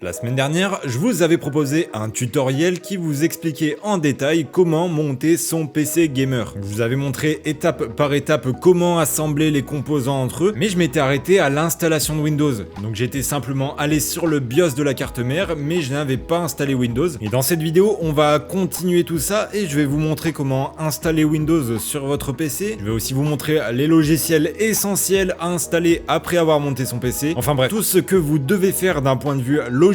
La semaine dernière, je vous avais proposé un tutoriel qui vous expliquait en détail comment monter son PC gamer. Je vous avais montré étape par étape comment assembler les composants entre eux, mais je m'étais arrêté à l'installation de Windows. Donc j'étais simplement allé sur le BIOS de la carte mère, mais je n'avais pas installé Windows. Et dans cette vidéo, on va continuer tout ça et je vais vous montrer comment installer Windows sur votre PC. Je vais aussi vous montrer les logiciels essentiels à installer après avoir monté son PC. Enfin bref, tout ce que vous devez faire d'un point de vue logiciel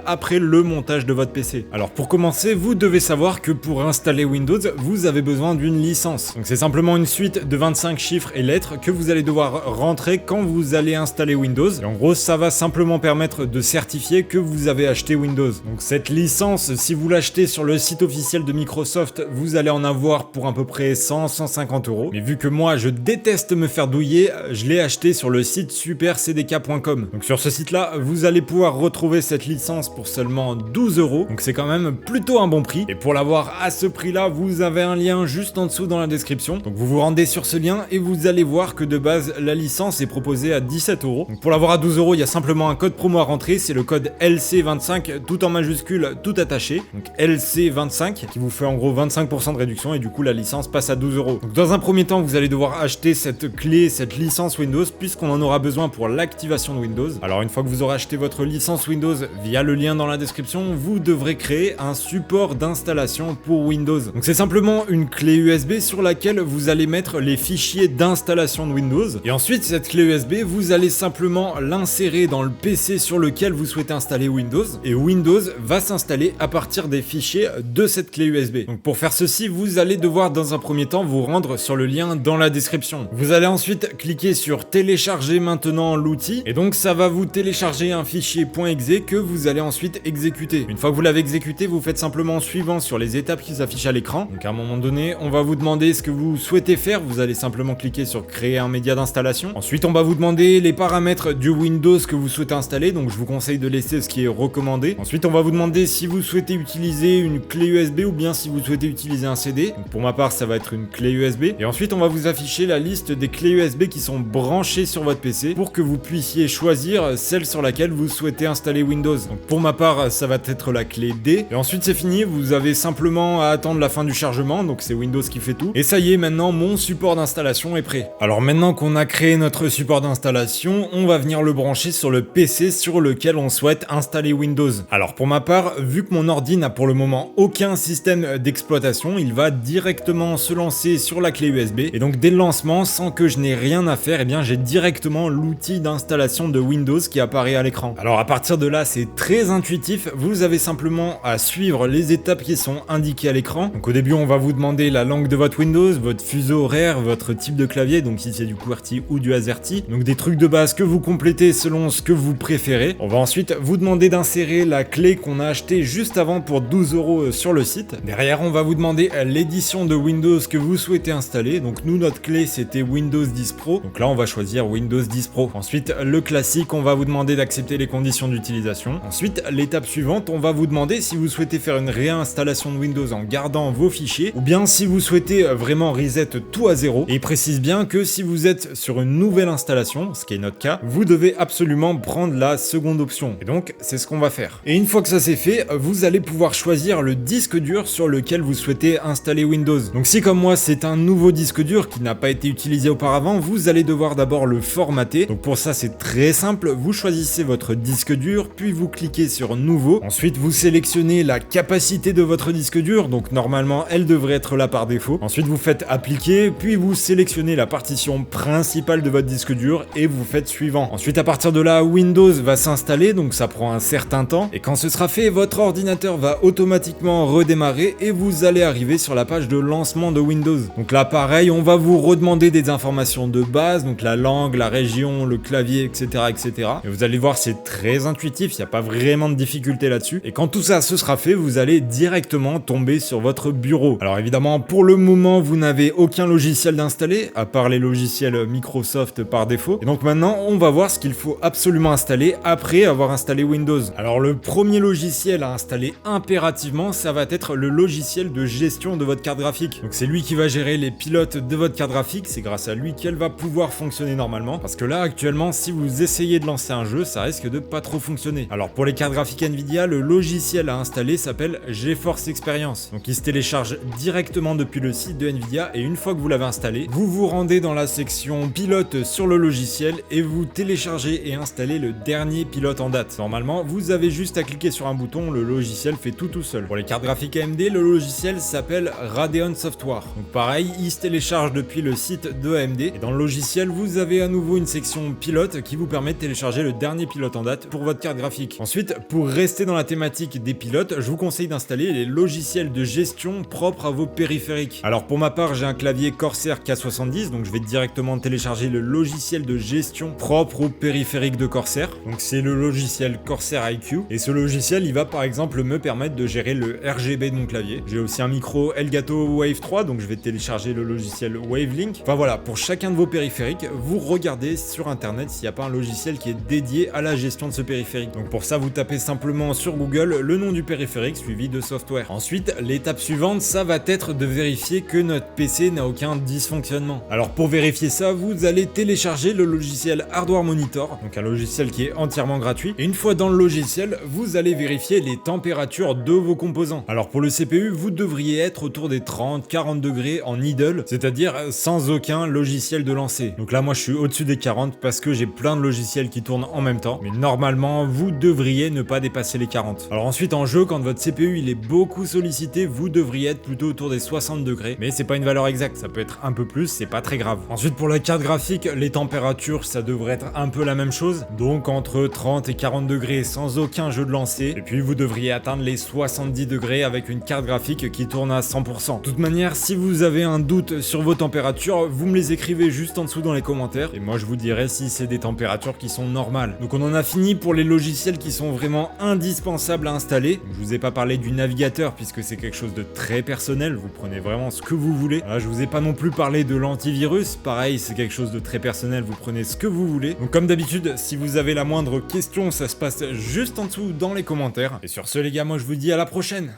après le montage de votre PC. Alors pour commencer, vous devez savoir que pour installer Windows, vous avez besoin d'une licence. Donc c'est simplement une suite de 25 chiffres et lettres que vous allez devoir rentrer quand vous allez installer Windows. Et en gros, ça va simplement permettre de certifier que vous avez acheté Windows. Donc cette licence, si vous l'achetez sur le site officiel de Microsoft, vous allez en avoir pour à peu près 100-150 euros. Mais vu que moi, je déteste me faire douiller, je l'ai acheté sur le site supercdk.com. Donc sur ce site-là, vous allez pouvoir retrouver cette licence pour seulement 12 euros, donc c'est quand même plutôt un bon prix. Et pour l'avoir à ce prix-là, vous avez un lien juste en dessous dans la description. Donc vous vous rendez sur ce lien et vous allez voir que de base, la licence est proposée à 17 euros. Donc pour l'avoir à 12 euros, il y a simplement un code promo à rentrer, c'est le code LC25, tout en majuscule, tout attaché. Donc LC25, qui vous fait en gros 25% de réduction et du coup la licence passe à 12 euros. Donc dans un premier temps, vous allez devoir acheter cette clé, cette licence Windows, puisqu'on en aura besoin pour l'activation de Windows. Alors une fois que vous aurez acheté votre licence Windows via le lien dans la description, vous devrez créer un support d'installation pour Windows. Donc c'est simplement une clé USB sur laquelle vous allez mettre les fichiers d'installation de Windows. Et ensuite, cette clé USB, vous allez simplement l'insérer dans le PC sur lequel vous souhaitez installer Windows. Et Windows va s'installer à partir des fichiers de cette clé USB. Donc pour faire ceci, vous allez devoir dans un premier temps vous rendre sur le lien dans la description. Vous allez ensuite cliquer sur télécharger maintenant l'outil. Et donc ça va vous télécharger un fichier .exe que vous allez ensuite exécuter. Une fois que vous l'avez exécuté, vous faites simplement suivant sur les étapes qui s'affichent à l'écran. Donc à un moment donné, on va vous demander ce que vous souhaitez faire. Vous allez simplement cliquer sur créer un média d'installation. Ensuite, on va vous demander les paramètres du Windows que vous souhaitez installer. Donc je vous conseille de laisser ce qui est recommandé. Ensuite, on va vous demander si vous souhaitez utiliser une clé USB ou bien si vous souhaitez utiliser un CD. Donc pour ma part, ça va être une clé USB. Et ensuite, on va vous afficher la liste des clés USB qui sont branchées sur votre PC pour que vous puissiez choisir celle sur laquelle vous souhaitez installer Windows. Donc pour ma part, ça va être la clé D. Et ensuite, c'est fini. Vous avez simplement à attendre la fin du chargement. Donc c'est Windows qui fait tout. Et ça y est, maintenant, mon support d'installation est prêt. Alors maintenant qu'on a créé notre support d'installation, on va venir le brancher sur le PC sur lequel on souhaite installer Windows. Alors pour ma part, vu que mon ordi n'a pour le moment aucun système d'exploitation, il va directement se lancer sur la clé USB. Et donc dès le lancement, sans que je n'ai rien à faire, eh bien j'ai directement l'outil d'installation de Windows qui apparaît à l'écran. Alors à partir de là, c'est très intuitif, vous avez simplement à suivre les étapes qui sont indiquées à l'écran. Donc au début, on va vous demander la langue de votre Windows, votre fuseau horaire, votre type de clavier, donc si c'est du QWERTY ou du AZERTY. Donc des trucs de base que vous complétez selon ce que vous préférez. On va ensuite vous demander d'insérer la clé qu'on a achetée juste avant pour 12 euros sur le site. Derrière, on va vous demander l'édition de Windows que vous souhaitez installer. Donc nous, notre clé, c'était Windows 10 Pro. Donc là, on va choisir Windows 10 Pro. Ensuite, le classique, on va vous demander d'accepter les conditions d'utilisation. Ensuite, l'étape suivante, on va vous demander si vous souhaitez faire une réinstallation de Windows en gardant vos fichiers ou bien si vous souhaitez vraiment reset tout à zéro. Et il précise bien que si vous êtes sur une nouvelle installation, ce qui est notre cas, vous devez absolument prendre la seconde option. Et donc, c'est ce qu'on va faire. Et une fois que ça c'est fait, vous allez pouvoir choisir le disque dur sur lequel vous souhaitez installer Windows. Donc si comme moi, c'est un nouveau disque dur qui n'a pas été utilisé auparavant, vous allez devoir d'abord le formater. Donc pour ça, c'est très simple. Vous choisissez votre disque dur, puis vous cliquez sur nouveau. Ensuite, vous sélectionnez la capacité de votre disque dur. Donc normalement, elle devrait être là par défaut. Ensuite, vous faites appliquer, puis vous sélectionnez la partition principale de votre disque dur et vous faites suivant. Ensuite, à partir de là, Windows va s'installer, donc ça prend un certain temps. Et quand ce sera fait, votre ordinateur va automatiquement redémarrer et vous allez arriver sur la page de lancement de Windows. Donc là, pareil, on va vous redemander des informations de base, donc la langue, la région, le clavier, etc., etc. Et vous allez voir, c'est très intuitif, il n'y a pas vraiment de difficulté là-dessus. Et quand tout ça se sera fait, vous allez directement tomber sur votre bureau. Alors évidemment, pour le moment, vous n'avez aucun logiciel d'installer, à part les logiciels Microsoft par défaut. Et donc maintenant, on va voir ce qu'il faut absolument installer après avoir installé Windows. Alors le premier logiciel à installer impérativement, ça va être le logiciel de gestion de votre carte graphique. Donc c'est lui qui va gérer les pilotes de votre carte graphique, c'est grâce à lui qu'elle va pouvoir fonctionner normalement. Parce que là, actuellement, si vous essayez de lancer un jeu, ça risque de pas trop fonctionner. fonctionner. Alors pour les cartes graphiques Nvidia, le logiciel à installer s'appelle GeForce Experience. Donc il se télécharge directement depuis le site de Nvidia et une fois que vous l'avez installé, vous vous rendez dans la section pilote sur le logiciel et vous téléchargez et installez le dernier pilote en date. Normalement, vous avez juste à cliquer sur un bouton, le logiciel fait tout seul. Pour les cartes graphiques AMD, le logiciel s'appelle Radeon Software. Donc pareil, il se télécharge depuis le site de AMD et dans le logiciel, vous avez à nouveau une section pilote qui vous permet de télécharger le dernier pilote en date pour votre carte graphique. Ensuite, pour rester dans la thématique des pilotes, je vous conseille d'installer les logiciels de gestion propres à vos périphériques. Alors pour ma part, j'ai un clavier Corsair K70, donc je vais directement télécharger le logiciel de gestion propre aux périphériques de Corsair. Donc c'est le logiciel Corsair IQ et ce logiciel, il va par exemple me permettre de gérer le RGB de mon clavier. J'ai aussi un micro Elgato Wave 3, donc je vais télécharger le logiciel Wavelink. Enfin voilà, pour chacun de vos périphériques, vous regardez sur internet s'il n'y a pas un logiciel qui est dédié à la gestion de ce périphérique. Donc pour ça, vous tapez simplement sur Google le nom du périphérique suivi de software. Ensuite, l'étape suivante, ça va être de vérifier que notre PC n'a aucun dysfonctionnement. Alors pour vérifier ça, vous allez télécharger le logiciel Hardware Monitor, donc un logiciel qui est entièrement gratuit. Et une fois dans le logiciel, vous allez vérifier les températures de vos composants. Alors pour le CPU, vous devriez être autour des 30-40 degrés en idle, c'est-à-dire sans aucun logiciel de lancer. Donc là, moi je suis au-dessus des 40 parce que j'ai plein de logiciels qui tournent en même temps, mais normalement, vous devriez ne pas dépasser les 40. Alors ensuite, en jeu, quand votre CPU il est beaucoup sollicité, vous devriez être plutôt autour des 60 degrés, mais c'est pas une valeur exacte, ça peut être un peu plus, c'est pas très grave. Ensuite, pour la carte graphique, les températures, ça devrait être un peu la même chose, donc entre 30 et 40 degrés sans aucun jeu de lancer, et puis vous devriez atteindre les 70 degrés avec une carte graphique qui tourne à 100%. De toute manière, si vous avez un doute sur vos températures, vous me les écrivez juste en dessous dans les commentaires, et moi je vous dirai si c'est des températures qui sont normales. Donc on en a fini pour les logiciels qui sont vraiment indispensables à installer. Je vous ai pas parlé du navigateur puisque c'est quelque chose de très personnel, vous prenez vraiment ce que vous voulez. Là, je vous ai pas non plus parlé de l'antivirus, pareil c'est quelque chose de très personnel, vous prenez ce que vous voulez. Donc comme d'habitude, si vous avez la moindre question, ça se passe juste en dessous dans les commentaires. Et sur ce les gars, moi je vous dis à la prochaine.